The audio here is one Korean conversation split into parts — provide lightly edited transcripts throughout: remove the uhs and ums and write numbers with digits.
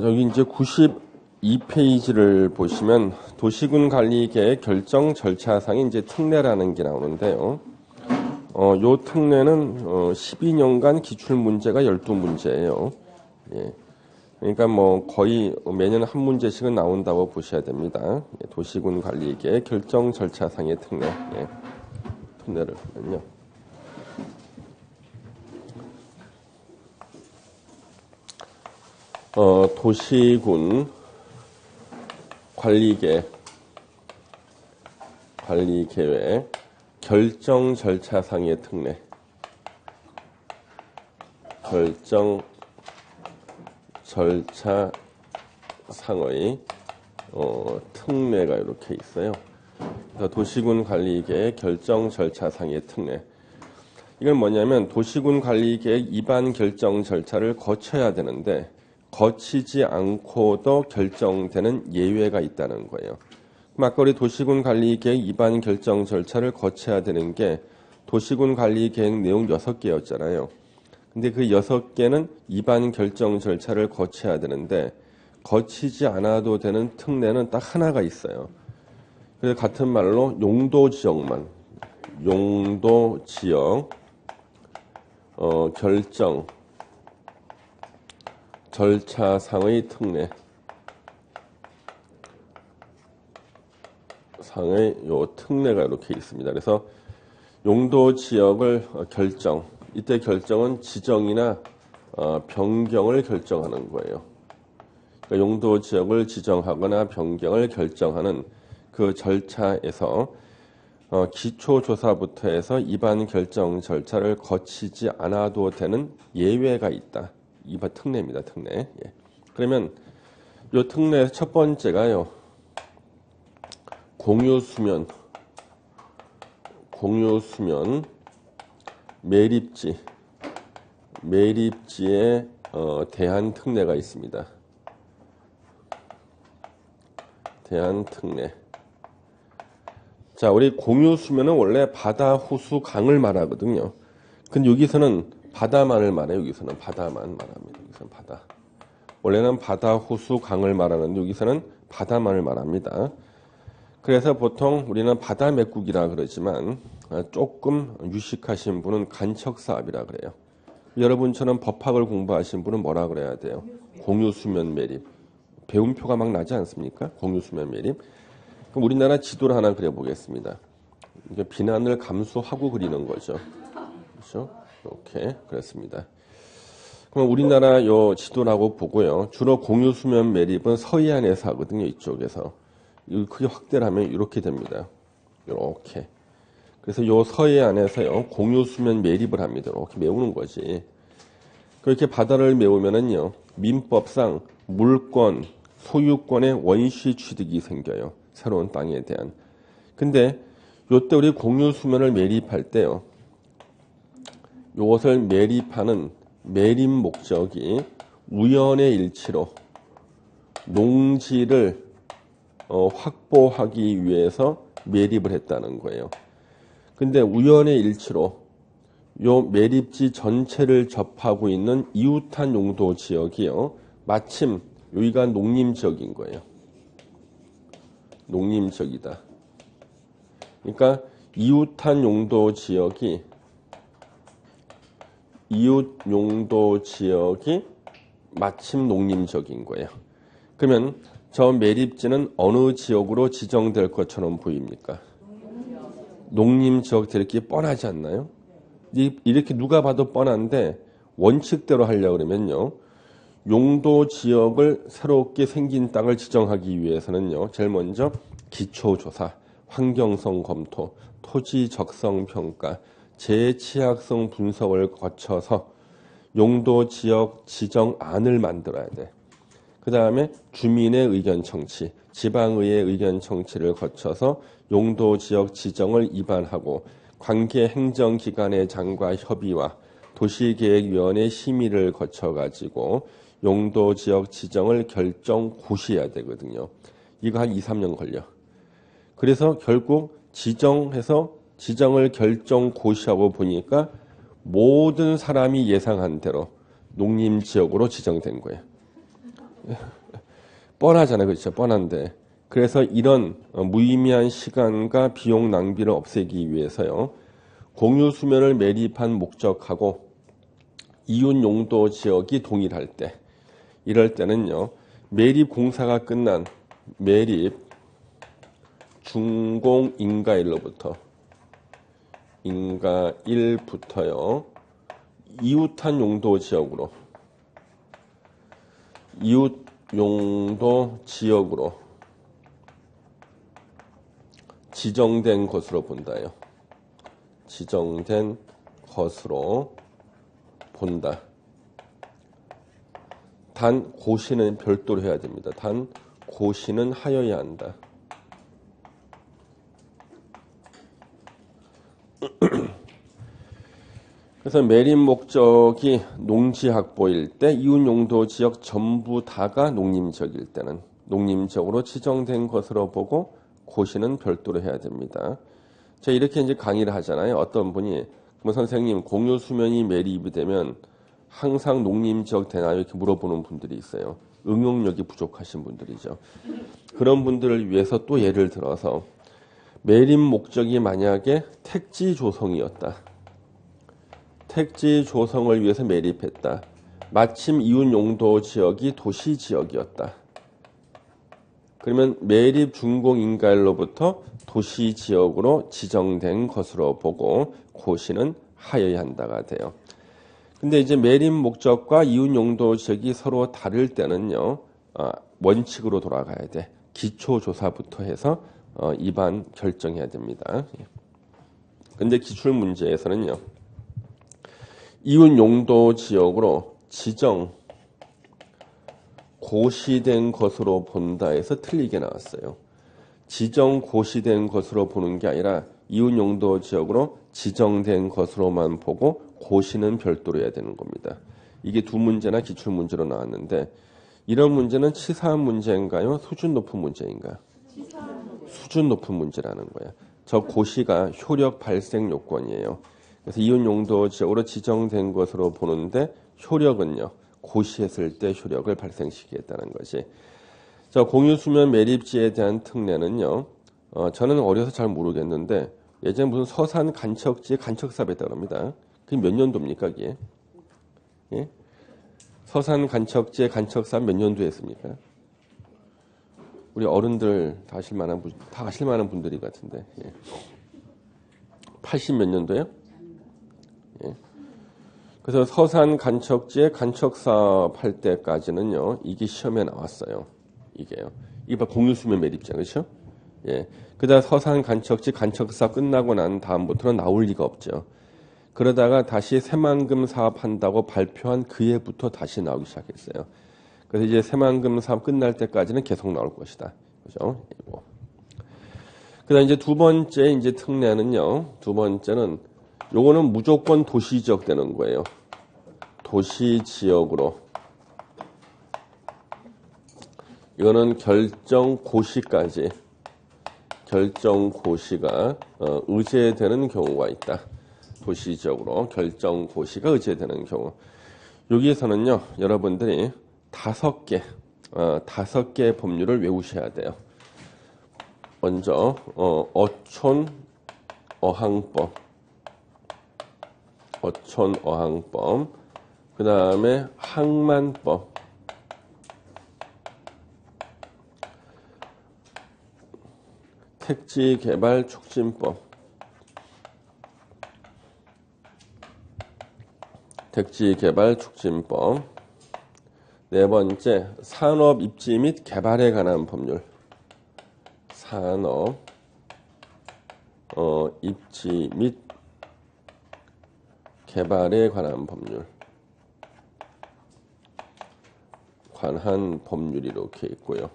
저기 이제 92페이지를 보시면 도시군 관리계획 결정 절차상에 이제 특례라는 게 나오는데요. 요 특례는 12년간 기출 문제가 12문제예요. 예. 그러니까 뭐 거의 매년 한 문제씩은 나온다고 보셔야 됩니다. 예. 도시군 관리계획 결정 절차상의 특례. 예. 특례를 보면요. 도시군 관리계획 결정 절차상의 특례. 결정 절차상의 특례가 이렇게 있어요. 도시군 관리계획 결정 절차상의 특례. 이건 뭐냐면 도시군 관리계획 입안 결정 절차를 거쳐야 되는데 거치지 않고도 결정되는 예외가 있다는 거예요. 아까 우리 도시군 관리계획 입안 결정 절차를 거쳐야 되는 게 도시군 관리계획 내용 6개였잖아요. 근데 그 6개는 입안 결정 절차를 거쳐야 되는데 거치지 않아도 되는 특례는 딱 하나가 있어요. 그래서 같은 말로 용도 지역만, 용도 지역 결정 절차상의 특례 상의 요 특례가 이렇게 있습니다. 그래서 용도 지역을 결정, 이때 결정은 지정이나 변경을 결정하는 거예요. 그러니까 용도 지역을 지정하거나 변경을 결정하는 그 절차에서 기초조사부터 해서 입안 결정 절차를 거치지 않아도 되는 예외가 있다. 이번 특례입니다. 특례. 예. 그러면 요 특례 첫 번째가요. 공유수면 매립지에 대한 특례가 있습니다. 대한 특례. 자, 우리 공유수면은 원래 바다, 호수, 강을 말하거든요. 근데 여기서는 바다만을 말해요. 여기서는 바다만 말합니다. 여기서는 바다. 원래는 바다, 호수, 강을 말하는데 여기서는 바다만을 말합니다. 그래서 보통 우리는 바다 메꾸기라 그러지만 조금 유식하신 분은 간척사업이라 그래요. 여러분처럼 법학을 공부하신 분은 뭐라 그래야 돼요? 공유수면 매립. 배움표가 막 나지 않습니까? 공유수면 매립. 그럼 우리나라 지도를 하나 그려보겠습니다. 이게 비난을 감수하고 그리는 거죠. 그렇죠? 이렇게 그렇습니다. 그럼 우리나라 요 지도라고 보고요. 주로 공유수면 매립은 서해안에서 하거든요. 이쪽에서. 크게 확대를 하면 이렇게 됩니다. 이렇게. 그래서 요 서해안에서요. 공유수면 매립을 합니다. 이렇게 메우는 거지. 그렇게 바다를 메우면은요. 민법상 물권, 소유권의 원시 취득이 생겨요. 새로운 땅에 대한. 근데 요때 우리 공유수면을 매립할 때요. 요것을 매립하는 매립 목적이 우연의 일치로 농지를 확보하기 위해서 매립을 했다는 거예요. 근데 우연의 일치로 요 매립지 전체를 접하고 있는 이웃한 용도 지역이요. 마침 여기가 농림지역인 거예요. 농림지역이다. 그러니까 이웃한 용도 지역이 마침 농림지역인 거예요. 그러면 저 매립지는 어느 지역으로 지정될 것처럼 보입니까? 농림지역 되게 뻔하지 않나요? 이렇게 누가 봐도 뻔한데 원칙대로 하려고 그러면요. 용도 지역을 새롭게 생긴 땅을 지정하기 위해서는요. 제일 먼저 기초조사, 환경성 검토, 토지 적성 평가, 재취약성 분석을 거쳐서 용도 지역 지정안을 만들어야 돼. 그 다음에 주민의 의견 청취, 지방의회 의견 청취를 거쳐서 용도 지역 지정을 입안하고 관계 행정기관의 장과 협의와 도시계획위원회 심의를 거쳐가지고 용도 지역 지정을 결정 고시해야 되거든요. 이거 한 2, 3년 걸려. 그래서 결국 지정을 결정 고시하고 보니까 모든 사람이 예상한 대로 농림지역으로 지정된 거예요. 뻔하잖아요. 그렇죠? 뻔한데. 그래서 이런 무의미한 시간과 비용 낭비를 없애기 위해서요. 공유 수면을 매립한 목적하고 이웃 용도 지역이 동일할 때, 이럴 때는요. 매립 공사가 끝난 매립 준공 인가일로부터 인가일부터요. 이웃한 용도 지역으로 이웃 용도 지역으로 지정된 것으로 본다요. 지정된 것으로 본다. 단 고시는 별도로 해야 됩니다. 단 고시는 하여야 한다. 그래서 매립 목적이 농지 확보일 때 이웃 용도 지역 전부 다가 농림지역일 때는 농림지역으로 지정된 것으로 보고 고시는 별도로 해야 됩니다. 제가 이렇게 이제 강의를 하잖아요. 어떤 분이 뭐 선생님 공유 수면이 매립이 되면 항상 농림지역 되나요? 이렇게 물어보는 분들이 있어요. 응용력이 부족하신 분들이죠. 그런 분들을 위해서 또 예를 들어서 매립 목적이 만약에 택지 조성이었다. 택지 조성을 위해서 매립했다. 마침 이웃 용도 지역이 도시 지역이었다. 그러면 매립 준공 인가일로부터 도시 지역으로 지정된 것으로 보고 고시는 하여야 한다가 돼요. 근데 이제 매립 목적과 이웃 용도 지역이 서로 다를 때는요. 원칙으로 돌아가야 돼. 기초조사부터 해서 입안 결정해야 됩니다. 근데 기출 문제에서는요. 이웃 용도 지역으로 지정 고시된 것으로 본다 해서 틀리게 나왔어요. 지정 고시된 것으로 보는 게 아니라 이웃 용도 지역으로 지정된 것으로만 보고 고시는 별도로 해야 되는 겁니다. 이게 두 문제나 기출 문제로 나왔는데 이런 문제는 치사한 문제인가요? 수준 높은 문제인가요? 수준 높은 문제라는 거예요. 저 고시가 효력 발생 요건이에요. 그래서 이웃 용도 지역으로 지정된 것으로 보는데 효력은요. 고시했을 때 효력을 발생시키겠다는 것이. 자, 공유 수면 매립지에 대한 특례는요. 저는 어려서 잘 모르겠는데 예전에 무슨 서산 간척지에 간척사업 했다고 합니다. 그게 몇 년도입니까, 그게? 예? 서산 간척지에 간척사업 몇 년도에 했습니까? 우리 어른들 다 아실 만한 분들이 같은데. 예. 80 몇 년도요? 예. 그래서 서산 간척지에 간척사업 할 때까지는요, 이게 시험에 나왔어요. 이게요. 이게 바로 공유수면 매립자, 그렇죠? 예. 그다음 서산 간척지 간척사업 끝나고 난 다음부터는 나올 리가 없죠. 그러다가 다시 새만금 사업한다고 발표한 그 해부터 다시 나오기 시작했어요. 그래서 이제 새만금 사업 끝날 때까지는 계속 나올 것이다. 그죠? 그다음 이제 두 번째 이제 특례는요. 두 번째는 요거는 무조건 도시 지역 되는 거예요. 도시 지역으로. 이거는 결정 고시까지 결정 고시가 의제되는 경우가 있다. 도시 지역으로 결정 고시가 의제되는 경우. 여기에서는요. 여러분들이 5개 법률을 외우셔야 돼요. 먼저 어촌 어항법, 그 다음에 항만법, 택지개발 촉진법, 네 번째 산업 입지 및 개발에 관한 법률, 산업 입지 및 개발에 관한 법률이 이렇게 있고요.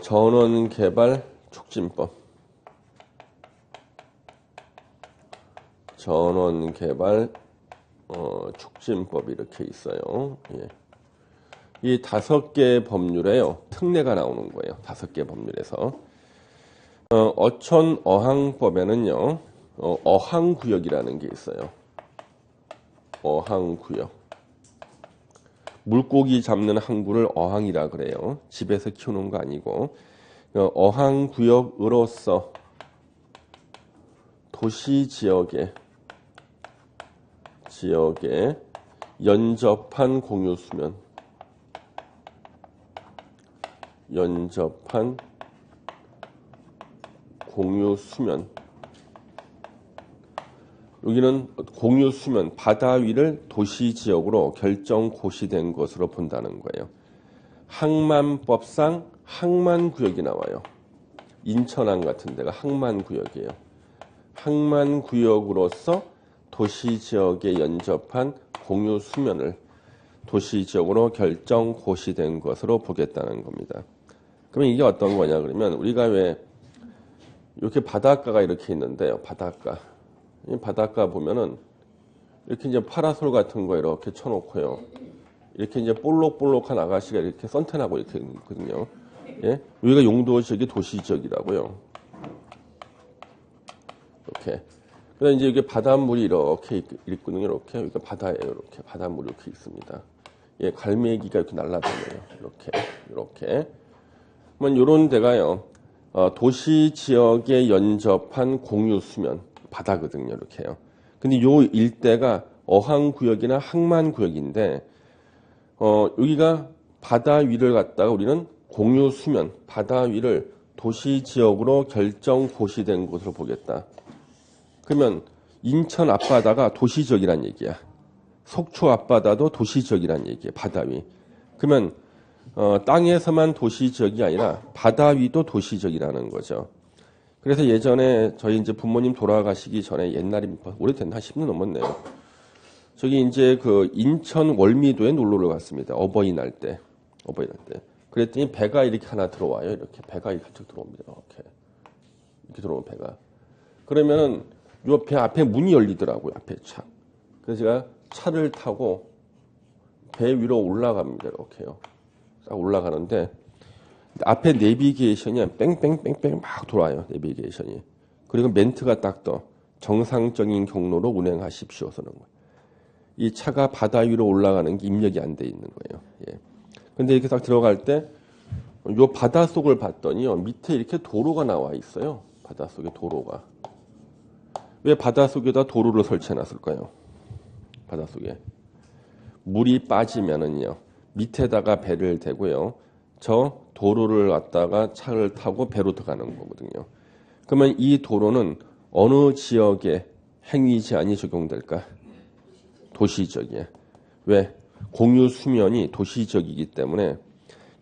전원개발 촉진법, 촉진법이 이렇게 있어요. 예. 이 5개 법률에요. 특례가 나오는 거예요. 5개 법률에서. 어촌 어항법에는요. 어항구역이라는 게 있어요. 어항구역. 물고기 잡는 항구를 어항이라 그래요. 집에서 키우는 거 아니고. 어항구역으로서 도시 지역에 연접한 공유수면, 여기는 공유수면, 바다 위를 도시지역으로 결정 고시된 것으로 본다는 거예요. 항만법상 항만구역이 나와요. 인천항 같은 데가 항만구역이에요. 항만구역으로서 도시지역에 연접한 공유수면을 도시지역으로 결정 고시된 것으로 보겠다는 겁니다. 그러면 이게 어떤 거냐 그러면 우리가 왜 이렇게 바닷가가 이렇게 있는데요. 바닷가. 이 바닷가 보면은 이렇게 이제 파라솔 같은 거 이렇게 쳐놓고요. 이렇게 이제 볼록볼록한 아가씨가 이렇게 선탠하고 이렇게 있거든요. 예? 여기가 용도 지역이 도시 지역이라고요. 이렇게. 그다음 이제 이게 바닷물이 이렇게 있거든요. 이렇게 여기가 바다예요. 이렇게 바닷물이 이렇게 있습니다. 예, 갈매기가 이렇게 날아다녀요. 이렇게. 그러면 이런 데가요. 도시 지역에 연접한 공유 수면 바다거든요. 이렇게요. 근데 요 일대가 어항구역이나 항만구역인데 여기가 바다 위를 갖다가 우리는 공유 수면, 바다 위를 도시 지역으로 결정 고시된 곳으로 보겠다. 그러면 인천 앞바다가 도시 지역이란 얘기야. 속초 앞바다도 도시 지역이란 얘기야. 바다 위. 그러면 땅에서만 도시 지역이 아니라 바다 위도 도시 지역이라는 거죠. 그래서 예전에 저희 이제 부모님 돌아가시기 전에 옛날에 오래됐나 한 10년 넘었네요. 저기 이제 그 인천 월미도에 놀러를 갔습니다. 어버이날 때. 그랬더니 배가 이렇게 하나 들어와요. 이렇게 배가 이렇게 들어옵니다. 이렇게 들어오는 배가. 그러면은 요 배 앞에 문이 열리더라고요. 앞에 차. 그래서 제가 차를 타고 배 위로 올라갑니다. 이렇게요. 딱 올라가는데 앞에 내비게이션이 뺑뺑뺑뺑 막 돌아요. 내비게이션이. 그리고 멘트가 딱 떠. 정상적인 경로로 운행하십시오. 서는 거예요. 이 차가 바다 위로 올라가는 게 입력이 안 돼 있는 거예요. 예. 근데 이렇게 딱 들어갈 때 요 바닷속을 봤더니요. 밑에 이렇게 도로가 나와 있어요. 바닷속에 도로가. 왜 바닷속에다 도로를 설치해 놨을까요? 바닷속에. 물이 빠지면은요. 밑에다가 배를 대고요. 저 도로를 갖다가 차를 타고 배로 들어가는 거거든요. 그러면 이 도로는 어느 지역에 행위 제한이 적용될까? 도시지역이에요. 왜? 공유 수면이 도시지역이기 때문에.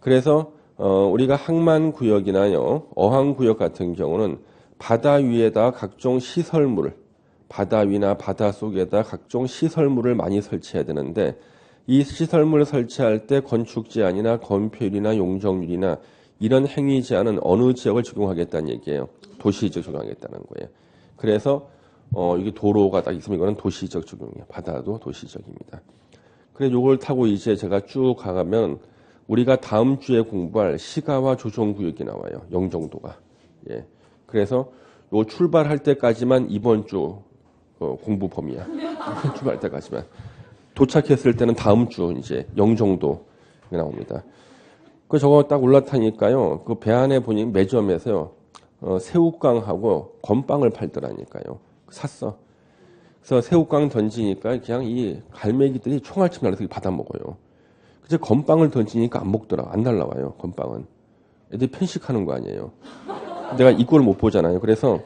그래서 우리가 항만구역이나요, 어항구역 같은 경우는 바다 위에다 각종 시설물, 바다 위나 바다 속에다 각종 시설물을 많이 설치해야 되는데 이 시설물을 설치할 때 건축 제한이나 건폐율이나 용적률이나 이런 행위 제한은 어느 지역을 적용하겠다는 얘기예요. 도시지역 적용하겠다는 거예요. 그래서 이게 도로가 딱 있으면 이거는 도시지역 적용이에요. 바다도 도시지역입니다. 그래서 요걸 타고 이제 제가 쭉 가면 우리가 다음 주에 공부할 시가와 조정구역이 나와요. 영종도가. 예. 그래서 요 출발할 때까지만 이번 주 공부 범위야. 출발할 때까지만. 도착했을 때는 다음 주 이제 영종도 나옵니다. 그 저거 딱 올라타니까요. 그 배 안에 보니 매점에서요. 새우깡하고 건빵을 팔더라니까요. 샀어. 그래서 새우깡 던지니까 그냥 이 갈매기들이 총알침 날려서 받아 먹어요. 그래서 건빵을 던지니까 안 먹더라. 안 날라와요. 건빵은. 애들이 편식하는 거 아니에요. 내가 이걸 못 보잖아요. 그래서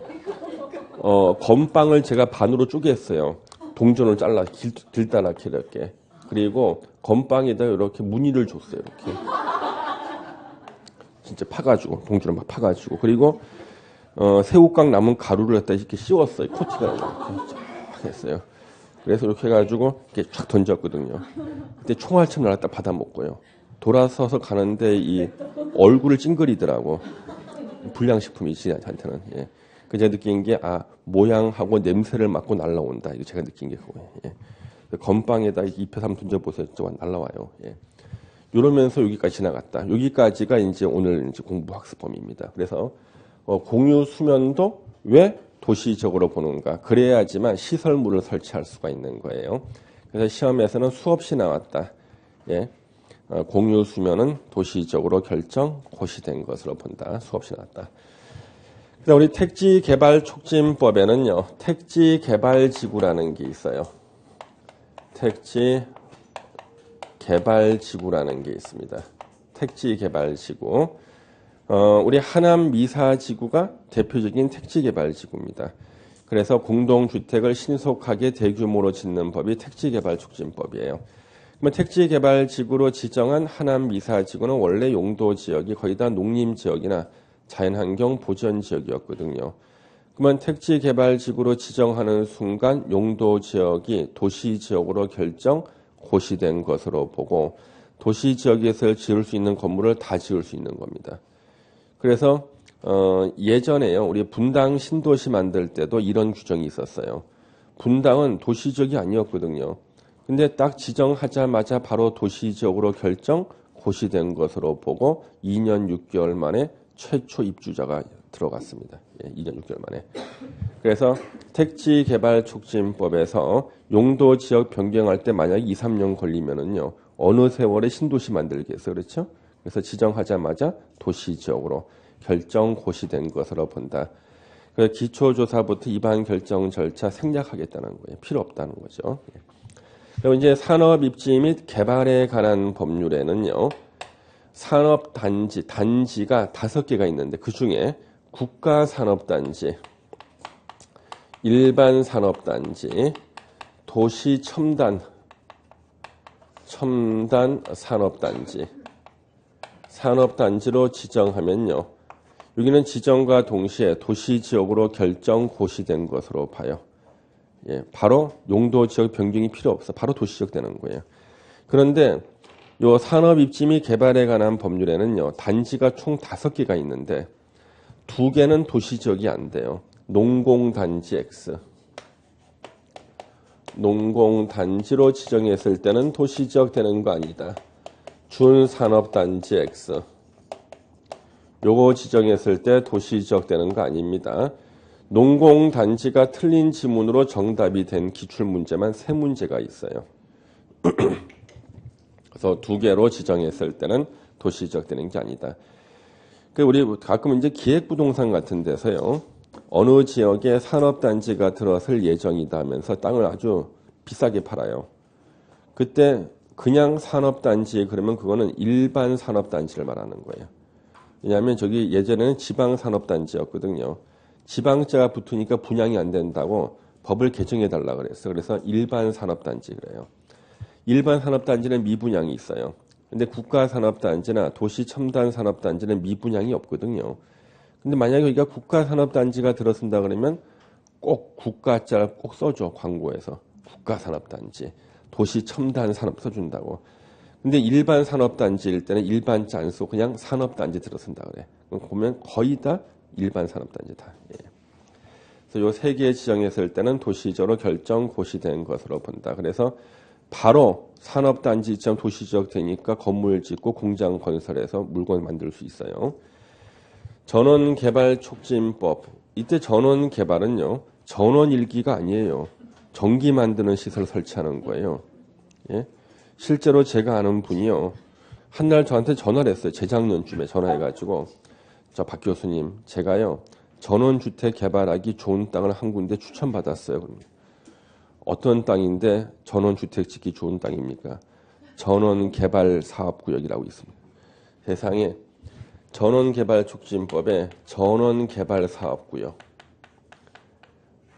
건빵을 제가 반으로 쪼갰어요. 동전을 잘라 길다랗게 이렇게. 그리고 건빵에다 이렇게 무늬를 줬어요. 이렇게. 진짜 파가지고 동전을 막 파가지고. 그리고 새우깡 남은 가루를 갖다 이렇게 씌웠어요. 코팅을 이렇게 쫙 했어요. 그래서 이렇게 해가지고 이렇게 쫙 던졌거든요. 그때 총알처럼 날았다 받아 먹고요. 돌아서서 가는데 이 얼굴을 찡그리더라고. 불량식품이지 저한테는. 예. 그 제가 느낀 게 모양하고 냄새를 맡고 날라온다. 이거 제가 느낀 게 그거예요. 예. 건빵에다 입혀서 한번 던져보세요. 진짜 날라와요. 예. 이러면서 여기까지 지나갔다. 여기까지가 이제 오늘 이제 공부 학습 범위입니다. 그래서 공유 수면도 왜 도시적으로 보는가? 그래야지만 시설물을 설치할 수가 있는 거예요. 그래서 시험에서는 수없이 나왔다. 예. 공유 수면은 도시적으로 결정 고시된 것으로 본다. 수없이 나왔다. 그다음 우리 택지 개발 촉진법에는요. 택지 개발 지구라는 게 있어요. 택지 개발 지구라는 게 있습니다. 택지 개발 지구. 우리 하남 미사 지구가 대표적인 택지 개발 지구입니다. 그래서 공동주택을 신속하게 대규모로 짓는 법이 택지 개발 촉진법이에요. 그러면 택지 개발 지구로 지정한 하남 미사 지구는 원래 용도 지역이 거의 다 농림 지역이나 자연환경 보전 지역이었거든요. 그러면 택지 개발 지구로 지정하는 순간 용도 지역이 도시 지역으로 결정 고시된 것으로 보고 도시 지역에서 지을 수 있는 건물을 다 지을 수 있는 겁니다. 그래서 예전에요. 우리 분당 신도시 만들 때도 이런 규정이 있었어요. 분당은 도시 지역이 아니었거든요. 근데 딱 지정하자마자 바로 도시 지역으로 결정 고시된 것으로 보고 2년 6개월 만에 최초 입주자가 들어갔습니다. 2년 6개월 만에. 그래서 택지 개발 촉진법에서 용도 지역 변경할 때 만약에 2, 3년 걸리면은요. 어느 세월에 신도시 만들겠어요. 그렇죠? 그래서 지정하자마자 도시 지역으로 결정 고시된 것으로 본다. 그래서 기초조사부터 입안 결정 절차 생략하겠다는 거예요. 필요 없다는 거죠. 그리고 이제 산업 입지 및 개발에 관한 법률에는요. 산업단지, 단지가 5개가 있는데 그 중에 국가산업단지, 일반산업단지, 도시첨단 산업단지, 산업단지로 지정하면요. 여기는 지정과 동시에 도시지역으로 결정 고시된 것으로 봐요. 바로 용도지역 변경이 필요 없어. 바로 도시지역 되는 거예요. 그런데 요 산업입지 및 개발에 관한 법률에는요. 단지가 총 5개가 있는데 2개는 도시지역이 안 돼요. 농공단지 X. 농공단지로 지정했을 때는 도시지역 되는 거 아니다. 준산업단지 X. 요거 지정했을 때 도시지역 되는 거 아닙니다. 농공단지가 틀린 지문으로 정답이 된 기출문제만 3문제가 있어요. 그래서 2개로 지정했을 때는 도시지역 되는 게 아니다. 우리 가끔 이제 기획부동산 같은 데서요. 어느 지역에 산업단지가 들어설 예정이다 하면서 땅을 아주 비싸게 팔아요. 그때 그냥 산업단지 그러면 그거는 일반 산업단지를 말하는 거예요. 왜냐하면 저기 예전에는 지방산업단지였거든요. 지방자가 붙으니까 분양이 안 된다고 법을 개정해 달라 그랬어요. 그래서 일반 산업단지 그래요. 일반 산업단지는 미분양이 있어요. 근데 국가산업단지나 도시첨단산업단지는 미분양이 없거든요. 근데 만약에 여기가 국가산업단지가 들어선다 그러면 꼭 국가자를 꼭 써줘. 광고에서. 국가산업단지, 도시첨단산업 써준다고. 근데 일반 산업단지일 때는 일반자 안 쓰고 그냥 산업단지 들어선다 그래. 그럼 보면 거의 다 일반 산업단지다. 그래서 요 3개 지정했을 때는 도시적으로 결정 고시된 것으로 본다. 그래서 바로 산업단지 지정 도시지역 되니까 건물 짓고 공장 건설해서 물건 만들 수 있어요. 전원개발촉진법. 이때 전원개발은요. 전원일기가 아니에요. 전기 만드는 시설 설치하는 거예요. 실제로 제가 아는 분이요. 한 날 저한테 전화를 했어요. 재작년쯤에 전화해가지고 저 박 교수님 제가요. 전원주택 개발하기 좋은 땅을 한 군데 추천받았어요. 어떤 땅인데 전원주택 짓기 좋은 땅입니까? 전원개발사업구역이라고 있습니다. 세상에 전원개발촉진법에 전원개발사업구역,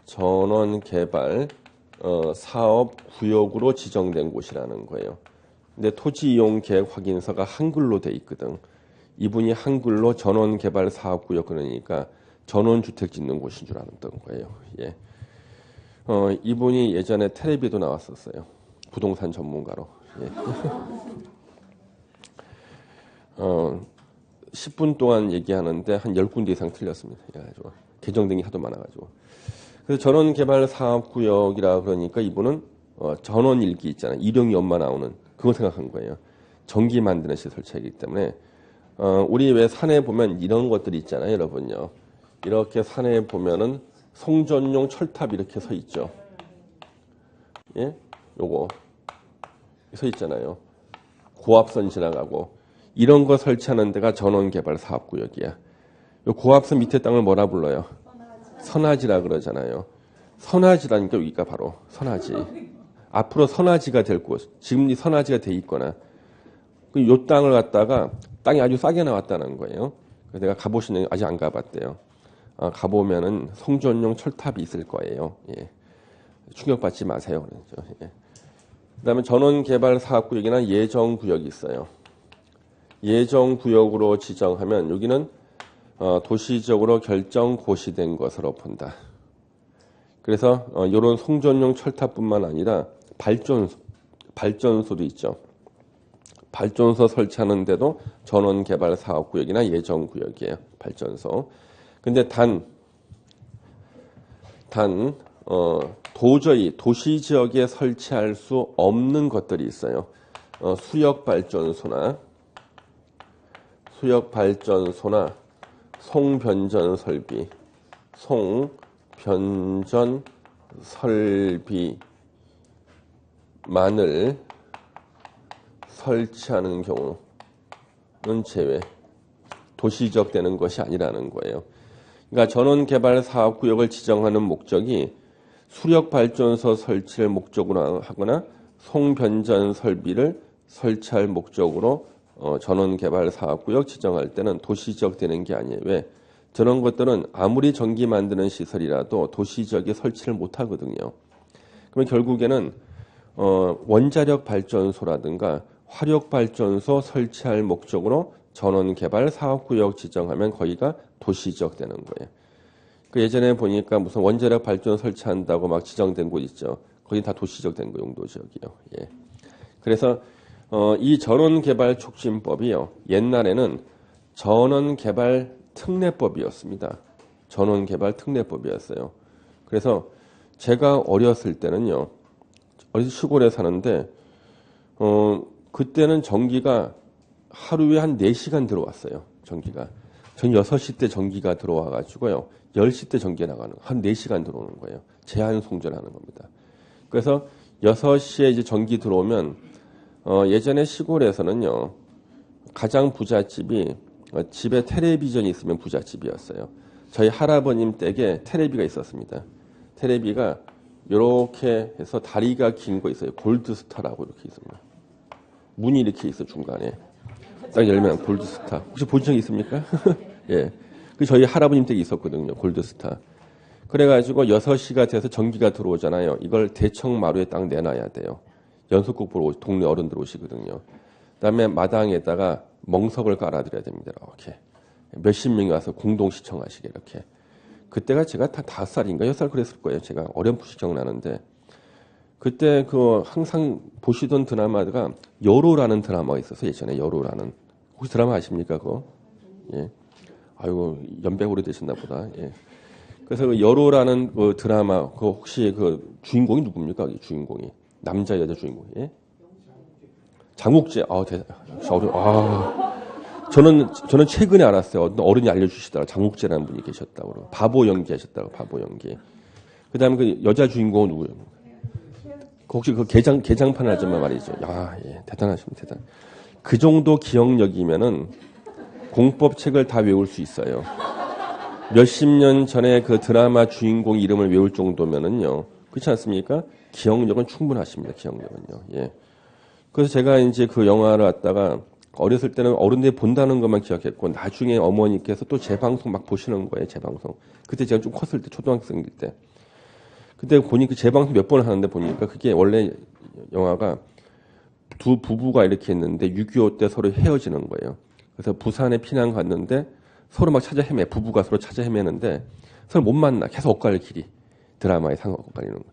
전원개발 사업구역으로 지정된 곳이라는 거예요. 근데 토지이용계획 확인서가 한글로 돼 있거든. 이분이 한글로 전원개발사업구역 그러니까 전원주택 짓는 곳인 줄 알았던 거예요. 이분이 예전에 텔레비도 나왔었어요. 부동산 전문가로. 10분 동안 얘기하는데 한 10군데 이상 틀렸습니다. 개정등이 하도 많아가지고. 그래서 전원개발사업구역이라 그러니까 이분은 전원일기 있잖아요. 일용이 엄마 나오는 그거 생각한 거예요. 전기 만드는 시설 설치하기 때문에 우리 왜 산에 보면 이런 것들이 있잖아요. 여러분요. 이렇게 산에 보면은 송전용 철탑 이렇게 서 있죠. 요거 서 있잖아요. 고압선 지나가고 이런 거 설치하는 데가 전원개발사업구역이야. 요 고압선 밑에 땅을 뭐라 불러요? 선화지라 그러잖아요. 선화지라니까 여기가 바로 선화지. 앞으로 선화지가 될 곳. 지금 이 선화지가 돼 있거나 요 땅을 갖다가 땅이 아주 싸게 나왔다는 거예요. 그래서 내가 가보시는 아직 안 가봤대요. 가보면은 송전용 철탑이 있을 거예요. 예. 충격받지 마세요. 그렇죠. 예. 그다음에 전원개발사업구역이나 예정구역이 있어요. 예정구역으로 지정하면 여기는 도시적으로 결정 고시된 것으로 본다. 그래서 이런 송전용 철탑뿐만 아니라 발전소도 있죠. 발전소 설치하는데도 전원개발사업구역이나 예정구역이에요. 발전소. 근데 도저히 도시지역에 설치할 수 없는 것들이 있어요. 수력발전소나 송변전 설비만을 설치하는 경우는 제외. 도시지역 되는 것이 아니라는 거예요. 그러니까 전원개발사업구역을 지정하는 목적이 수력발전소 설치를 목적으로 하거나 송변전 설비를 설치할 목적으로 전원개발사업구역 지정할 때는 도시지역 되는 게 아니에요. 왜? 저런 것들은 아무리 전기 만드는 시설이라도 도시지역에 설치를 못하거든요. 그러면 결국에는 원자력 발전소라든가 화력발전소 설치할 목적으로 전원개발사업구역 지정하면 거기가 도시지역 되는 거예요. 그 예전에 보니까 무슨 원자력 발전 설치한다고 막 지정된 곳 있죠. 거기 다 도시지역 된 거 용도지역이요. 예. 그래서 이 전원개발촉진법이요. 옛날에는 전원개발특례법이었습니다. 전원개발특례법이었어요. 그래서 제가 어렸을 때는요. 어디 시골에 사는데 그때는 전기가 하루에 한 4시간 들어왔어요. 전기가. 전 6시 때 전기가 들어와가지고요. 10시 때 전기가 나가는 거. 한 4시간 들어오는 거예요. 제한 송전하는 겁니다. 그래서 6시에 이제 전기 들어오면 예전에 시골에서는요. 가장 부잣집이 집에 텔레비전이 있으면 부잣집이었어요. 저희 할아버님 댁에 텔레비가 있었습니다. 텔레비가 이렇게 해서 다리가 긴 거 있어요. 골드스타라고 이렇게 있습니다. 문이 이렇게 있어 중간에. 딱 열면 골드스타. 혹시 보신 적 있습니까? 예. 그 저희 할아버님 댁에 있었거든요. 골드스타. 그래가지고 6시가 돼서 전기가 들어오잖아요. 이걸 대청마루에 딱 내놔야 돼요. 연속극 보러 동네 어른들 오시거든요. 그다음에 마당에다가 멍석을 깔아드려야 됩니다. 이렇게. 몇십 명이 와서 공동 시청하시게 이렇게. 그때가 제가 다 5살인가 6살 그랬을 거예요. 제가 어렴풋이 기억나는데. 그때 항상 보시던 드라마가 여로라는 드라마가 있어서 예전에 여로라는. 혹시 드라마 아십니까 그거? 예. 아이고 연배 오래되셨나 보다. 예. 그래서 그 여로라는 그 드라마 그 혹시 그 주인공이 누굽니까? 주인공이 남자 여자 주인공이. 예? 장욱재. 저는 최근에 알았어요. 어른이 알려주시더라. 장욱재라는 분이 계셨다고. 바보 연기하셨다고. 바보 연기. 그다음에 그 여자 주인공은 누구예요? 혹시 그 개장판 아줌마 말이죠. 야, 예, 대단하십니다. 대단. 그 정도 기억력이면은 공법책을 다 외울 수 있어요. 몇십 년 전에 그 드라마 주인공 이름을 외울 정도면은요. 그렇지 않습니까? 기억력은 충분하십니다. 기억력은요. 예. 그래서 제가 이제 그 영화를 갖다가 어렸을 때는 어른들이 본다는 것만 기억했고 나중에 어머니께서 또 재방송 막 보시는 거예요. 재방송. 그때 제가 좀 컸을 때 초등학생일 때. 그때 보니까 재방송 몇 번 하는데 보니까 그게 원래 영화가 두 부부가 이렇게 했는데 6.25 때 서로 헤어지는 거예요. 그래서 부산에 피난 갔는데 서로 막 찾아 헤매. 부부가 서로 찾아 헤매는데 서로 못 만나. 계속 엇갈릴 길이. 드라마에 상황 엇갈리는 거.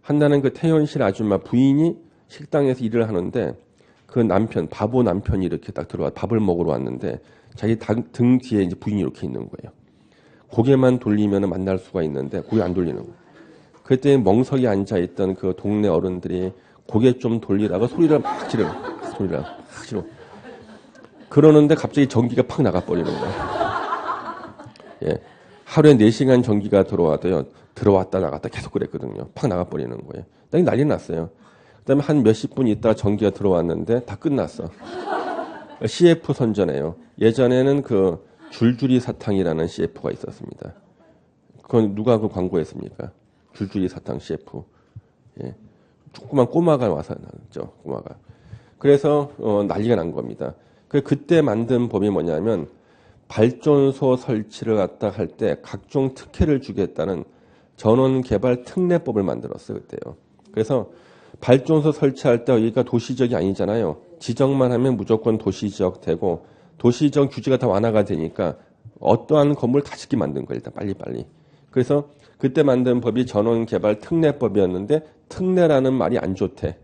한나는 그 태연실 아줌마 부인이 식당에서 일을 하는데 그 남편, 바보 남편이 이렇게 딱 들어와 밥을 먹으러 왔는데 자기 등 뒤에 이제 부인이 이렇게 있는 거예요. 고개만 돌리면 만날 수가 있는데 고개 안 돌리는 거예요. 그때 멍석에 앉아있던 그 동네 어른들이 고개 좀 돌리다가 소리를 막 지르. 그러는데 갑자기 전기가 팍 나가버리는 거예요. 예. 하루에 4시간 전기가 들어와도요. 들어왔다 나갔다 계속 그랬거든요. 팍 나가버리는 거예요. 난리 났어요. 그다음에 한 몇십 분 있다가 전기가 들어왔는데 다 끝났어. CF 선전해요. 예전에는 그 줄줄이 사탕이라는 CF가 있었습니다. 그건 누가 그 광고했습니까? 줄줄이 사탕 CF. 예. 조그만 꼬마가 와서 나왔죠. 꼬마가. 그래서 난리가 난 겁니다. 그때 만든 법이 뭐냐면 발전소 설치를 갖다 할 때 각종 특혜를 주겠다는 전원 개발 특례법을 만들었어요. 그때요. 그래서 발전소 설치할 때 여기가 도시지역이 아니잖아요. 지정만 하면 무조건 도시지역 되고 도시지역 규제가 다 완화가 되니까 어떠한 건물 다 짓게 만든 거예요. 일단 빨리빨리. 그래서 그때 만든 법이 전원개발 특례법이었는데 특례라는 말이 안 좋대.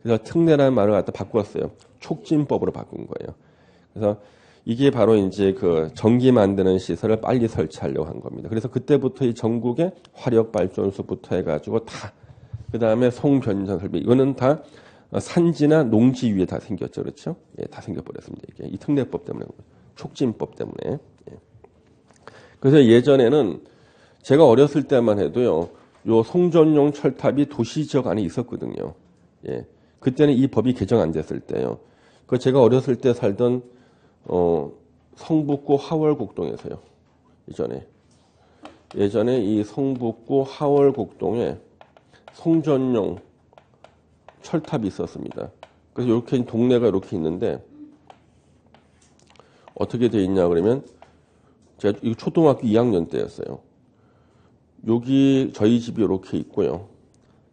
그래서 특례라는 말을 갖다 바꿨어요. 촉진법으로 바꾼 거예요. 그래서 이게 바로 이제 그 전기 만드는 시설을 빨리 설치하려고 한 겁니다. 그래서 그때부터 이 전국에 화력 발전소부터 해가지고 다 그 다음에 송변전 설비 이거는 다 산지나 농지 위에 다 생겼죠, 그렇죠? 예, 다 생겨버렸습니다. 이게 이 특례법 때문에 촉진법 때문에. 예. 그래서 예전에는 제가 어렸을 때만 해도요, 요 송전용 철탑이 도시지역 안에 있었거든요. 예. 그때는 이 법이 개정 안 됐을 때요. 그 제가 어렸을 때 살던 성북구 하월곡동에서요. 예전에 이 성북구 하월곡동에 송전용 철탑이 있었습니다. 그래서 이렇게 동네가 이렇게 있는데 어떻게 돼 있냐 그러면 제가 이거 초등학교 2학년 때였어요. 여기 저희 집이 이렇게 있고요.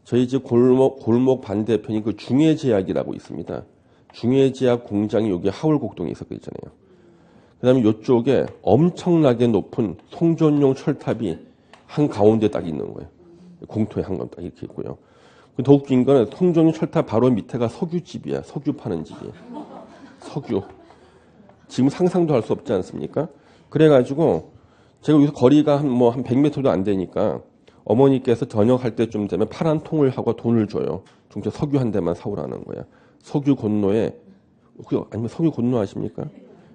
저희 집 골목 반대편이 그 중해제약이라고 있습니다. 중해제약 공장이 여기 하월곡동에 있었잖아요. 그 다음에 이쪽에 엄청나게 높은 송전용 철탑이 한 가운데 딱 있는 거예요. 공터에 한 건 딱 이렇게 있고요. 더 웃긴 거는 송전용 철탑 바로 밑에가 석유집이야. 석유 파는 집이에요. 석유. 지금 상상도 할 수 없지 않습니까? 그래가지고 제가 여기서 거리가 한 100m도 안 되니까 어머니께서 저녁할 때쯤 되면 파란 통을 하고 돈을 줘요. 중짜 석유 한 대만 사오라는 거야. 석유 건너에, 아니면 석유 건너 아십니까?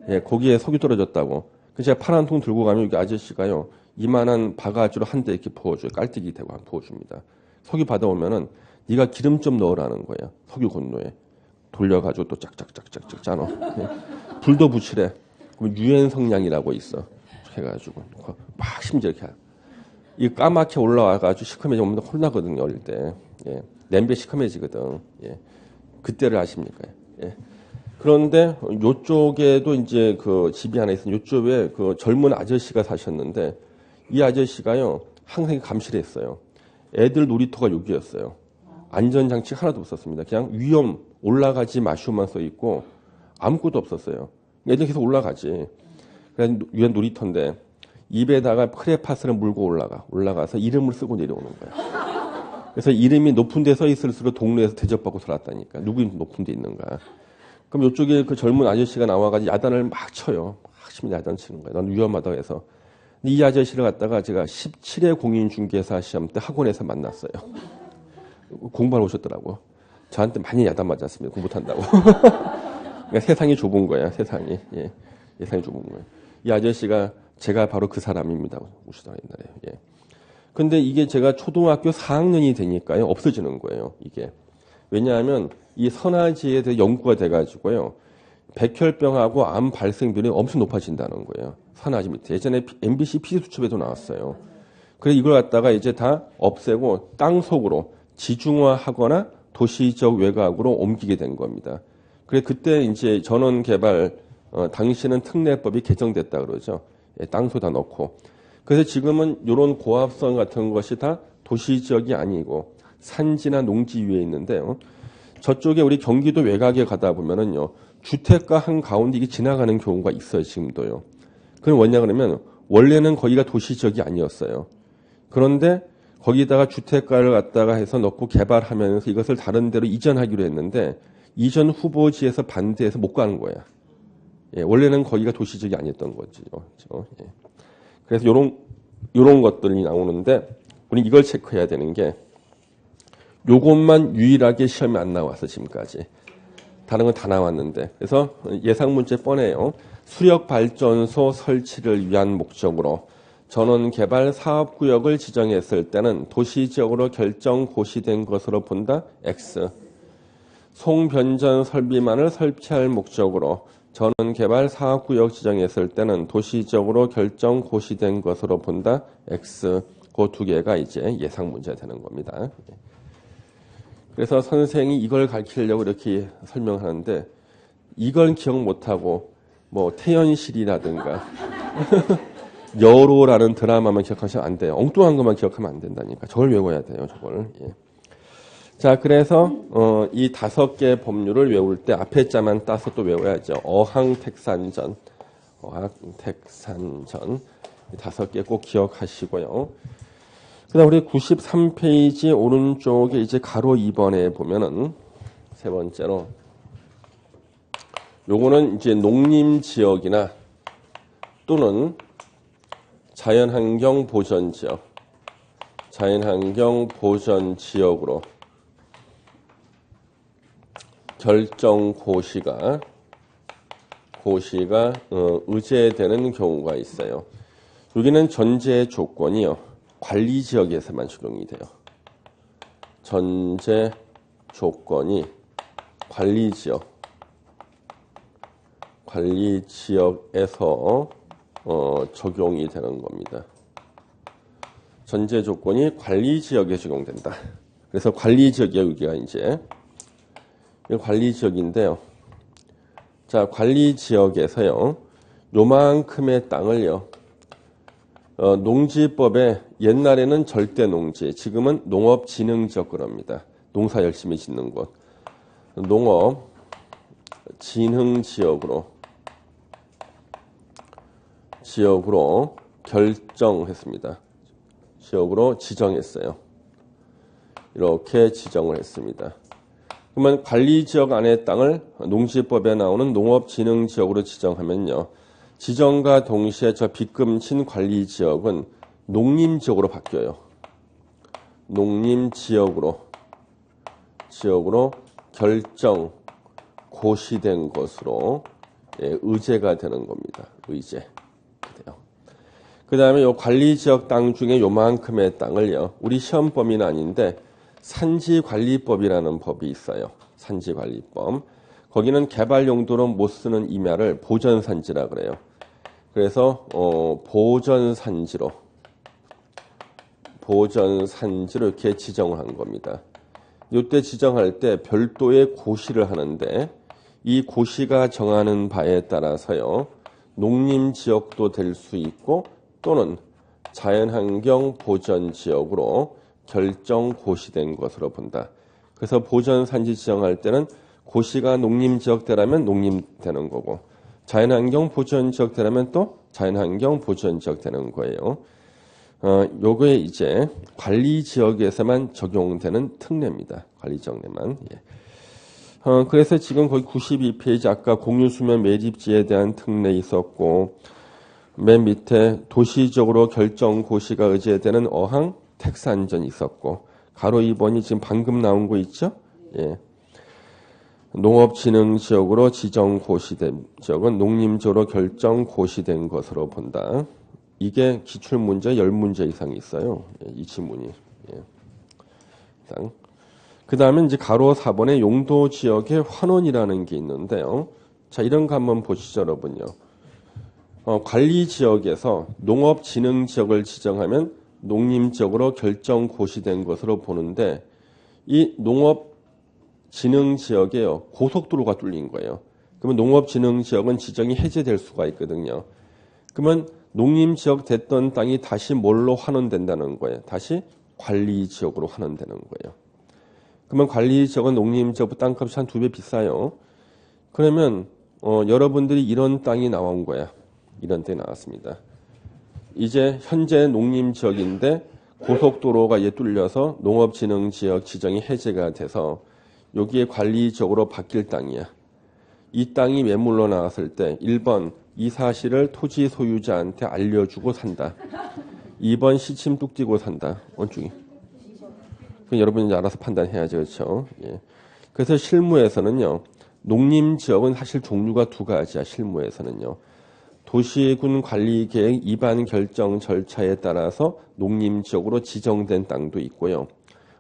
예, 거기에 석유 떨어졌다고. 그래서 제가 파란 통 들고 가면 여기 아저씨가요, 이만한 바가지로 한 대 이렇게 부어줘요. 깔때기 대고 부어줍니다. 석유 받아오면은 네가 기름 좀 넣으라는 거예요. 석유 건너에. 돌려가지고 또 짝짝짝짝짝 짜놓. 예. 불도 붙이래. 그럼 유엔 성냥이라고 있어. 해가지고 막 심지어 이렇게 이 까맣게 올라와가지고 시커매지면 혼나거든요. 어릴 때. 예. 냄비에 시커매지거든. 예. 그때를 아십니까? 예. 그런데 요쪽에도 이제 그 집이 하나 있어요. 요쪽에 그 젊은 아저씨가 사셨는데 이 아저씨가요 항상 감시를 했어요. 애들 놀이터가 여기였어요. 안전장치 하나도 없었습니다. 그냥 위험 올라가지 마시오만 써 있고 아무것도 없었어요. 애들 계속 올라가지. 그래서 유엔 놀이터인데 입에다가 크레파스를 물고 올라가서 이름을 쓰고 내려오는 거야. 그래서 이름이 높은 데 서 있을수록 동네에서 대접받고 살았다니까. 누구 높은 데 있는가. 그럼 이쪽에 그 젊은 아저씨가 나와가지고 야단을 막 쳐요. 열심히 야단 치는 거야. 난 위험하다고 해서. 이 아저씨를 갖다가 제가 17회 공인중개사 시험 때 학원에서 만났어요. 공부하러 오셨더라고. 저한테 많이 야단 맞았습니다. 공부 못한다고. 그러니까 세상이 좁은 거야. 세상이. 예. 세상이 좁은 거야. 이 아저씨가 제가 바로 그 사람입니다. 오시더라 옛날에. 예. 근데 이게 제가 초등학교 4학년이 되니까요. 없어지는 거예요. 이게. 왜냐하면 이 선화지에 대해 연구가 돼가지고요. 백혈병하고 암 발생률이 엄청 높아진다는 거예요. 선화지 밑에. 예전에 MBC 피디수첩에도 나왔어요. 그래서 이걸 갖다가 이제 다 없애고 땅 속으로 지중화하거나 도시적 외곽으로 옮기게 된 겁니다. 그래 그때 이제 전원 개발 당시에는 특례법이 개정됐다 그러죠. 예, 땅소다 넣고. 그래서 지금은 이런 고압선 같은 것이 다 도시지역이 아니고 산지나 농지 위에 있는데요. 저쪽에 우리 경기도 외곽에 가다 보면은요. 주택가 한 가운데 이게 지나가는 경우가 있어요. 지금도요. 그건 뭐냐 그러면 원래는 거기가 도시지역이 아니었어요. 그런데 거기다가 주택가를 갖다가 해서 넣고 개발하면서 이것을 다른 데로 이전하기로 했는데 이전 후보지에서 반대해서 못 가는 거야. 예, 원래는 거기가 도시지역이 아니었던 거죠. 그렇죠? 예. 그래서 요런 것들이 나오는데 우리 이걸 체크해야 되는 게 요것만 유일하게 시험에 안 나와서 지금까지. 다른 건 다 나왔는데. 그래서 예상 문제 뻔해요. 수력 발전소 설치를 위한 목적으로 전원 개발 사업구역을 지정했을 때는 도시지역으로 결정 고시된 것으로 본다. X. 송변전 설비만을 설치할 목적으로 전원개발 사업구역 지정했을 때는 도시적으로 결정 고시된 것으로 본다. X. 그 두 개가 이제 예상 문제 되는 겁니다. 그래서 선생이 이걸 가르치려고 이렇게 설명하는데 이걸 기억 못하고 뭐 태연실이라든가 여로라는 드라마만 기억하시면 안 돼요. 엉뚱한 것만 기억하면 안 된다니까. 저걸 외워야 돼요. 저걸. 예. 자, 그래서 이 5개 법률을 외울 때 앞에 자만 따서 또 외워야죠. 어항택산전, 어항택산전 이 5개 꼭 기억하시고요. 그다음 우리 93페이지 오른쪽에 이제 가로 2번에 보면은 세 번째로 요거는 이제 농림지역이나 또는 자연환경 보전지역, 자연환경 보전지역으로 결정 고시가 의제되는 경우가 있어요. 여기는 전제 조건이요. 관리지역에서만 적용이 돼요. 전제 조건이 관리지역에서 적용이 되는 겁니다. 전제 조건이 관리지역에 적용된다. 그래서 관리지역이 여기가 이제 관리지역인데요. 자, 관리지역에서요. 요만큼의 땅을요. 농지법에 옛날에는 절대농지, 지금은 농업진흥지역 그럽니다. 농사 열심히 짓는 곳. 농업진흥지역으로 결정했습니다. 지역으로 지정했어요. 이렇게 지정을 했습니다. 그러면 관리지역 안의 땅을 농지법에 나오는 농업진흥지역으로 지정하면요. 지정과 동시에 저 빗금친 관리지역은 농림지역으로 바뀌어요. 농림지역으로 결정 고시된 것으로 의제가 되는 겁니다. 의제. 그 다음에 요 관리지역 땅 중에 요만큼의 땅을요. 우리 시험 범위는 아닌데 산지관리법이라는 법이 있어요. 산지관리법. 거기는 개발 용도로 못 쓰는 임야를 보전산지라 그래요. 그래서 보전산지로 이렇게 지정을 한 겁니다. 이때 지정할 때 별도의 고시를 하는데 이 고시가 정하는 바에 따라서요. 농림지역도 될 수 있고 또는 자연환경 보전지역으로 결정 고시된 것으로 본다. 그래서 보전산지 지정할 때는 고시가 농림지역대라면 농림되는 거고 자연환경 보전지역 되라면 또 자연환경 보전지역 되는 거예요. 요거에 이제 관리지역에서만 적용되는 특례입니다. 관리지역 내만. 예. 그래서 지금 거의 92페이지 아까 공유수면 매립지에 대한 특례 있었고 맨 밑에 도시적으로 결정 고시가 의제되는 어항 택산전 있었고 가로 2번이 지금 방금 나온 거 있죠? 예. 농업진흥지역으로 지정 고시된 지역은 농림지역으로 결정 고시된 것으로 본다. 이게 기출문제 10문제 이상 있어요. 예, 이 지문이. 예. 그 다음에 이제 가로 4번에 용도지역의 환원이라는 게 있는데요. 자, 이런 거 한번 보시죠, 여러분요. 관리지역에서 농업진흥지역을 지정하면 농림지역으로 결정 고시된 것으로 보는데 이 농업진흥지역에요. 고속도로가 뚫린 거예요. 그러면 농업진흥지역은 지정이 해제될 수가 있거든요. 그러면 농림지역 됐던 땅이 다시 뭘로 환원된다는 거예요. 다시 관리지역으로 환원되는 거예요. 그러면 관리지역은 농림지역보다 땅값이 한 2배 비싸요. 그러면 여러분들이 이런 땅이 나온 거야. 이런 땅이 나왔습니다. 이제 현재 농림지역인데 고속도로가 뚫려서 농업진흥지역 지정이 해제가 돼서 여기에 관리지역으로 바뀔 땅이야. 이 땅이 매물로 나왔을 때 1번 이 사실을 토지 소유자한테 알려주고 산다. 2번 시침 뚝 띄고 산다. 원중이. 여러분이 알아서 판단해야죠. 그렇죠? 예. 그래서 실무에서는요. 농림지역은 사실 종류가 2가지야. 실무에서는요. 도시군 관리계획 입안 결정 절차에 따라서 농림지역으로 지정된 땅도 있고요.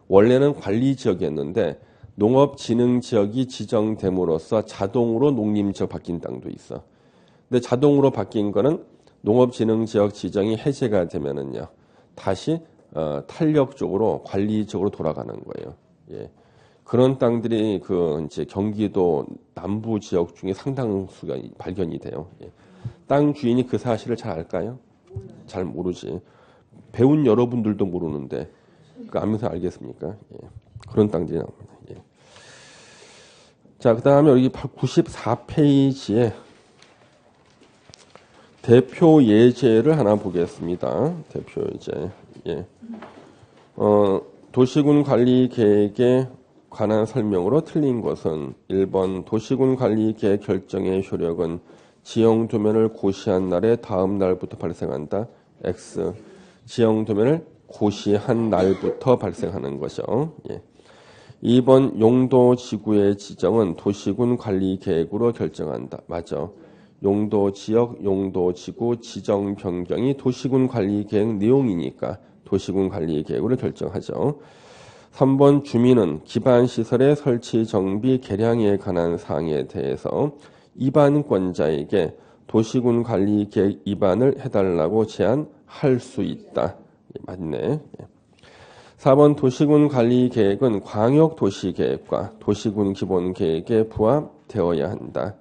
원래는 관리지역이었는데 농업진흥지역이 지정됨으로써 자동으로 농림지역 바뀐 땅도 있어. 근데 자동으로 바뀐 거는 농업진흥지역 지정이 해제가 되면은요, 다시 탄력적으로 관리적으로 돌아가는 거예요. 예. 그런 땅들이 이제 경기도 남부 지역 중에 상당수가 발견이 돼요. 예. 땅 주인이 그 사실을 잘 알까요? 잘 모르지. 배운 여러분들도 모르는데 그 알면서 알겠습니까? 예. 그런 땅들이 나옵니다. 예. 자, 그 다음에 여기 94페이지에 대표 예제를 하나 보겠습니다. 대표 예제. 예. 도시군 관리 계획에 관한 설명으로 틀린 것은 1번 도시군 관리 계획 결정의 효력은 지형 도면을 고시한 날의 다음 날부터 발생한다. X. 지형 도면을 고시한 날부터 발생하는 것이죠. 예. 2번 용도 지구의 지정은 도시군 관리 계획으로 결정한다. 맞아. 용도 지역, 용도 지구 지정 변경이 도시군 관리 계획 내용이니까 도시군 관리 계획으로 결정하죠. 3번 주민은 기반시설의 설치, 정비, 개량에 관한 사항에 대해서 입안권자에게 도시군 관리 계획 입안을 해달라고 제안할 수 있다. 맞네. 4번 도시군 관리 계획은 광역도시계획과 도시군 기본계획에 부합되어야 한다.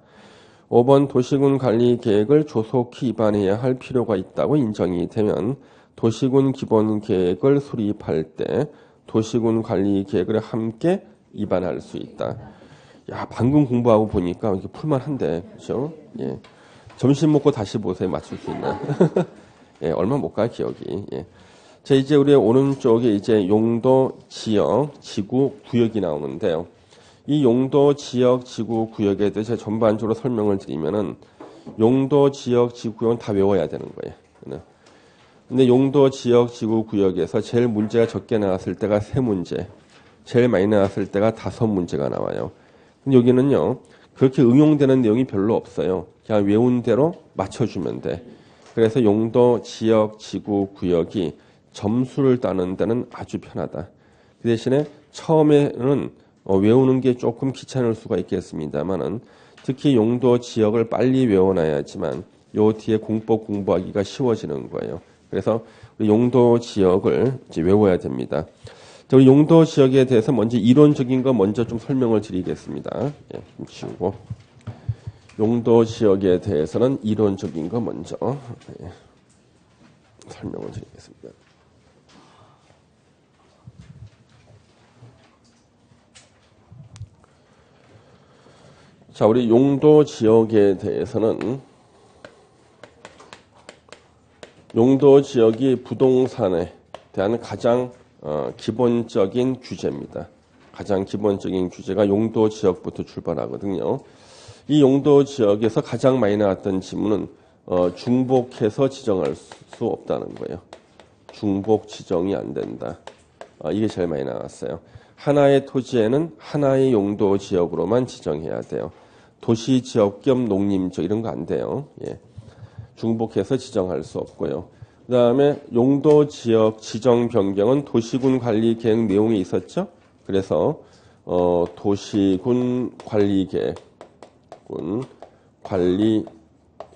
5번 도시군 관리 계획을 조속히 입안해야 할 필요가 있다고 인정이 되면 도시군 기본계획을 수립할 때 도시군 관리 계획을 함께 입안할 수 있다. 야, 방금 공부하고 보니까 이렇게 풀만한데, 그렇죠? 예. 점심 먹고 다시 보세요. 맞출 수 있나? 예, 얼마 못 가 기억이. 예. 자, 이제 우리 오른쪽에 이제 용도, 지역, 지구, 구역이 나오는데요. 이 용도, 지역, 지구, 구역에 대해서 전반적으로 설명을 드리면은 용도, 지역, 지구, 구역은 다 외워야 되는 거예요. 근데 용도, 지역, 지구, 구역에서 제일 문제가 적게 나왔을 때가 3문제, 제일 많이 나왔을 때가 5문제가 나와요. 근데 여기는요, 그렇게 응용되는 내용이 별로 없어요. 그냥 외운 대로 맞춰주면 돼. 그래서 용도, 지역, 지구, 구역이 점수를 따는 데는 아주 편하다. 그 대신에 처음에는 외우는 게 조금 귀찮을 수가 있겠습니다만은 특히 용도, 지역을 빨리 외워놔야지만 요 뒤에 공법 공부하기가 쉬워지는 거예요. 그래서 용도 지역을 이제 외워야 됩니다. 자, 우리 용도 지역에 대해서 먼저 이론적인 거 먼저 좀 설명을 드리겠습니다. 예, 좀 치우고. 용도 지역에 대해서는 이론적인 거 먼저 설명을 드리겠습니다. 자, 우리 용도 지역에 대해서는 용도 지역이 부동산에 대한 가장 기본적인 규제입니다. 가장 기본적인 규제가 용도 지역부터 출발하거든요. 이 용도 지역에서 가장 많이 나왔던 지문은 중복해서 지정할 수 없다는 거예요. 중복 지정이 안 된다. 이게 제일 많이 나왔어요. 하나의 토지에는 하나의 용도 지역으로만 지정해야 돼요. 도시 지역 겸 농림지역 이런 거 안 돼요. 예. 중복해서 지정할 수 없고요. 그 다음에 용도 지역 지정 변경은 도시군 관리 계획 내용이 있었죠. 그래서 도시군 관리 계획, 관리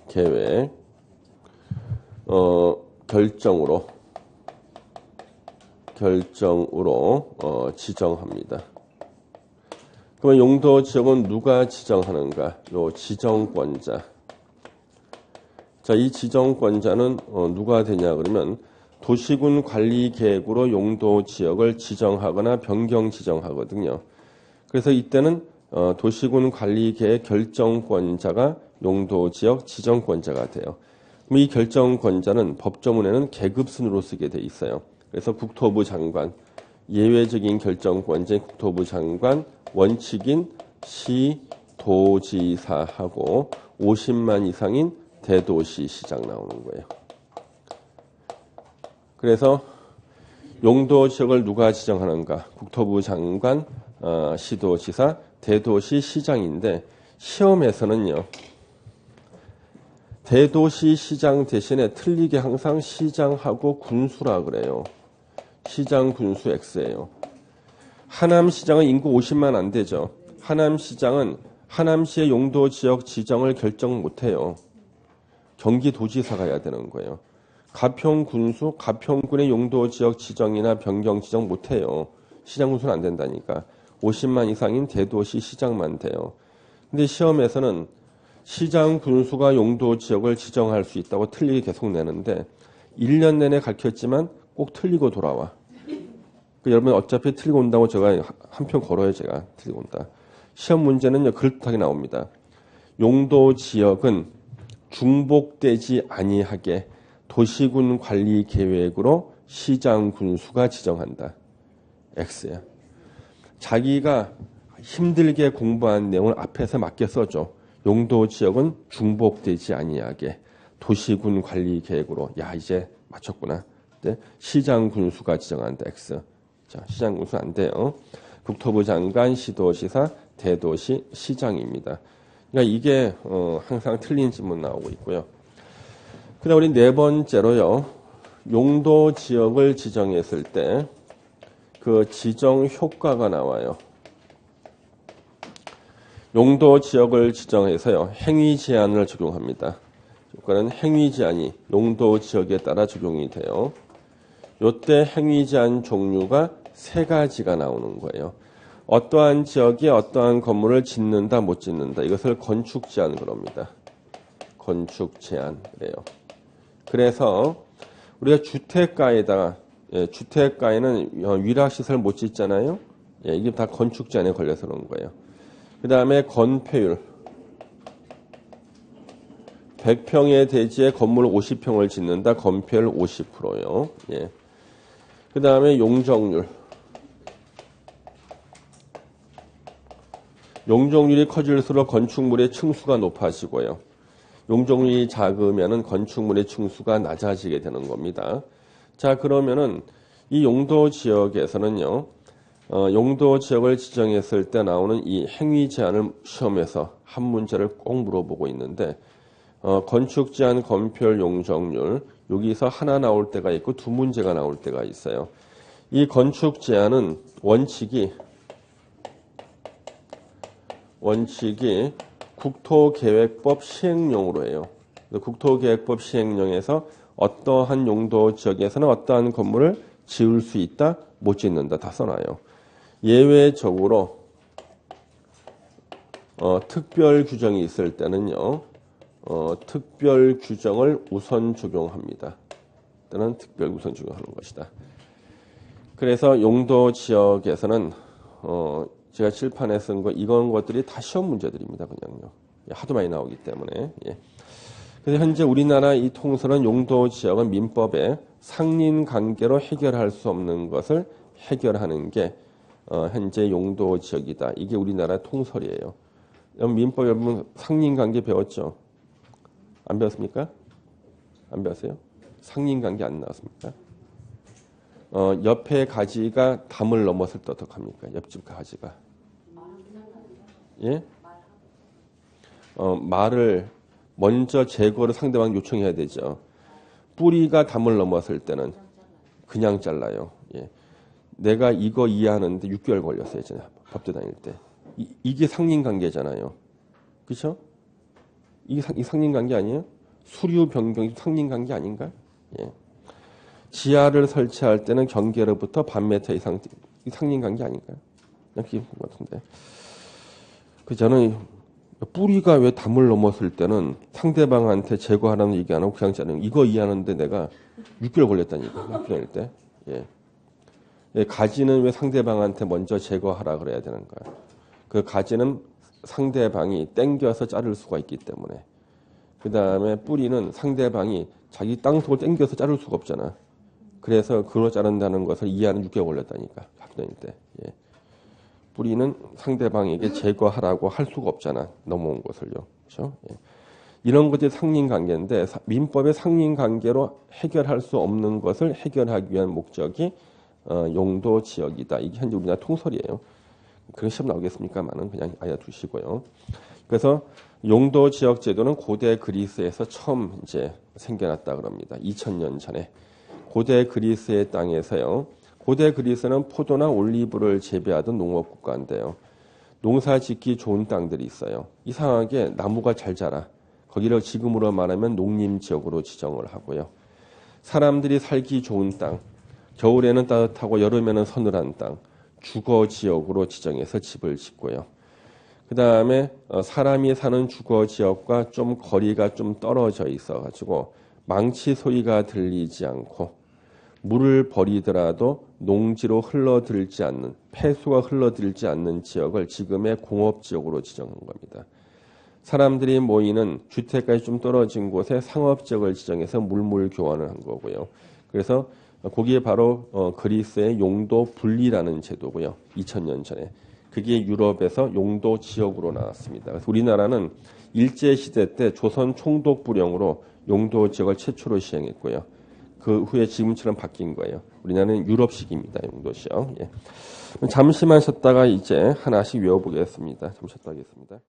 계획 결정으로 지정합니다. 그러면 용도 지역은 누가 지정하는가? 요 지정권자. 자, 이 지정권자는 누가 되냐 그러면 도시군 관리 계획으로 용도 지역을 지정하거나 변경 지정하거든요. 그래서 이때는 도시군 관리 계획 결정권자가 용도 지역 지정권자가 돼요. 그럼 이 결정권자는 법조문에는 계급순으로 쓰게 돼 있어요. 그래서 국토부 장관, 예외적인 결정권자인 국토부 장관, 원칙인 시, 도지사하고 50만 이상인 대도시 시장 나오는 거예요. 그래서 용도 지역을 누가 지정하는가? 국토부 장관, 시도지사, 대도시 시장인데 시험에서는요. 대도시 시장 대신에 틀리게 항상 시장하고 군수라 그래요. 시장, 군수 X예요. 하남시장은 인구 50만 안 되죠. 하남시장은 하남시의 용도 지역 지정을 결정 못해요. 경기도지사가 해야 되는 거예요. 가평군수, 가평군의 용도 지역 지정이나 변경 지정 못해요. 시장 군수는 안 된다니까. 50만 이상인 대도시 시장만 돼요. 근데 시험에서는 시장 군수가 용도 지역을 지정할 수 있다고 틀리게 계속 내는데 1년 내내 가르쳤지만 꼭 틀리고 돌아와. 여러분 어차피 틀리고 온다고 제가 한 편 걸어요. 제가 틀리고 온다. 시험 문제는요. 그럴듯하게 나옵니다. 용도 지역은 중복되지 아니하게 도시군 관리 계획으로 시장 군수가 지정한다. X야. 자기가 힘들게 공부한 내용을 앞에서 맞게 써줘. 용도 지역은 중복되지 아니하게 도시군 관리 계획으로. 야 이제 맞췄구나. 네? 시장 군수가 지정한다. X. 자, 시장 군수 안 돼요. 국토부 장관, 시도지사, 대도시, 시장입니다. 그러니까 이게 항상 틀린 질문 나오고 있고요. 그다음 우리 네 번째로요. 용도 지역을 지정했을 때 그 지정 효과가 나와요. 용도 지역을 지정해서요. 행위 제한을 적용합니다. 효과는 행위 제한이 용도 지역에 따라 적용이 돼요. 요때 행위 제한 종류가 세 가지가 나오는 거예요. 어떠한 지역에 어떠한 건물을 짓는다 못 짓는다. 이것을 건축 제한 그럽니다. 건축 제한 그래요. 그래서 우리가 주택가에다가 주택가에는 위락시설 못 짓잖아요. 이게 다 건축 제한에 걸려서 그런 거예요. 그 다음에 건폐율 100평의 대지에 건물 50평을 짓는다. 건폐율 50%요. 그 다음에 용적률 용적률이 커질수록 건축물의 층수가 높아지고요. 용적률이 작으면은 건축물의 층수가 낮아지게 되는 겁니다. 자, 그러면은 이 용도 지역에서는요, 용도 지역을 지정했을 때 나오는 이 행위 제한을 시험에서 한 문제를 꼭 물어보고 있는데, 건축 제한, 건폐율, 용적률, 여기서 하나 나올 때가 있고 두 문제가 나올 때가 있어요. 이 건축 제한은 원칙이 국토계획법 시행령으로 해요. 국토계획법 시행령에서 어떠한 용도 지역에서는 어떠한 건물을 지을 수 있다, 못 짓는다 다 써놔요. 예외적으로 특별 규정이 있을 때는요. 특별 규정을 우선 적용합니다. 또는 특별 우선 적용하는 것이다. 그래서 용도 지역에서는 제가 칠판에 쓴 거 이런 것들이 다 시험 문제들입니다. 그냥요. 하도 많이 나오기 때문에. 그래서 현재 우리나라 이 통설은 용도 지역은 민법에 상린 관계로 해결할 수 없는 것을 해결하는 게 현재 용도 지역이다. 이게 우리나라 통설이에요. 민법 여러분 상린 관계 배웠죠? 안 배웠습니까? 안 배웠어요? 상린 관계 안 나왔습니까? 옆에 가지가 담을 넘었을 때 어떡합니까? 옆집 가지가. 예? 말을 먼저 제거를 상대방 요청해야 되죠. 뿌리가 담을 넘었을 때는 그냥 잘라요. 내가 이거 이해하는데 6개월 걸렸어요. 예전에 법대 다닐 때. 이게 상린관계잖아요. 그렇죠? 이게 상린관계 아니에요? 수류 변경이 상린관계 아닌가? 지하를 설치할 때는 경계로부터 반미터 이상 상린관계 아닌가요? 그런 것 같은데. 저는 뿌리가 왜 담을 넘었을 때는 상대방한테 제거하라는 얘기 안 하고 그냥 자르는 이거 이해하는데 내가 6개월 걸렸다니까. 학교 다닐 때. 가지는 왜 상대방한테 먼저 제거하라 그래야 되는 거야. 그 가지는 상대방이 땡겨서 자를 수가 있기 때문에. 그 다음에 뿌리는 상대방이 자기 땅속을 땡겨서 자를 수가 없잖아. 그래서 그걸 자른다는 것을 이해하는 6개월 걸렸다니까. 학교 다닐 때. 뿌리는 상대방에게 제거하라고 할 수가 없잖아. 넘어온 것을요. 그렇죠? 이런 것들이 상린관계인데 민법의 상린관계로 해결할 수 없는 것을 해결하기 위한 목적이 용도 지역이다. 이게 현재 우리나라 통설이에요. 그런 시험 나오겠습니까만은 그냥 알아두시고요. 그래서 용도 지역 제도는 고대 그리스에서 처음 이제 생겨났다 그럽니다. 2000년 전에 고대 그리스의 땅에서요. 고대 그리스는 포도나 올리브를 재배하던 농업 국가인데요. 농사 짓기 좋은 땅들이 있어요. 이상하게 나무가 잘 자라. 거기를 지금으로 말하면 농림지역으로 지정을 하고요. 사람들이 살기 좋은 땅, 겨울에는 따뜻하고 여름에는 서늘한 땅, 주거지역으로 지정해서 집을 짓고요. 그 다음에 사람이 사는 주거지역과 좀 거리가 좀 떨어져 있어가지고 망치 소리가 들리지 않고 물을 버리더라도 농지로 흘러들지 않는, 폐수가 흘러들지 않는 지역을 지금의 공업지역으로 지정한 겁니다. 사람들이 모이는 주택까지 좀 떨어진 곳에 상업지역을 지정해서 물물 교환을 한 거고요. 그래서 거기에 바로 그리스의 용도 분리라는 제도고요. 2000년 전에. 그게 유럽에서 용도 지역으로 나왔습니다. 그래서 우리나라는 일제시대 때 조선 총독부령으로 용도 지역을 최초로 시행했고요. 그 후에 지금처럼 바뀐 거예요. 우리나라는 유럽식입니다. 용도 지역. 예. 잠시만 쉬었다가 이제 하나씩 외워보겠습니다. 잠시 쉬었다 하겠습니다.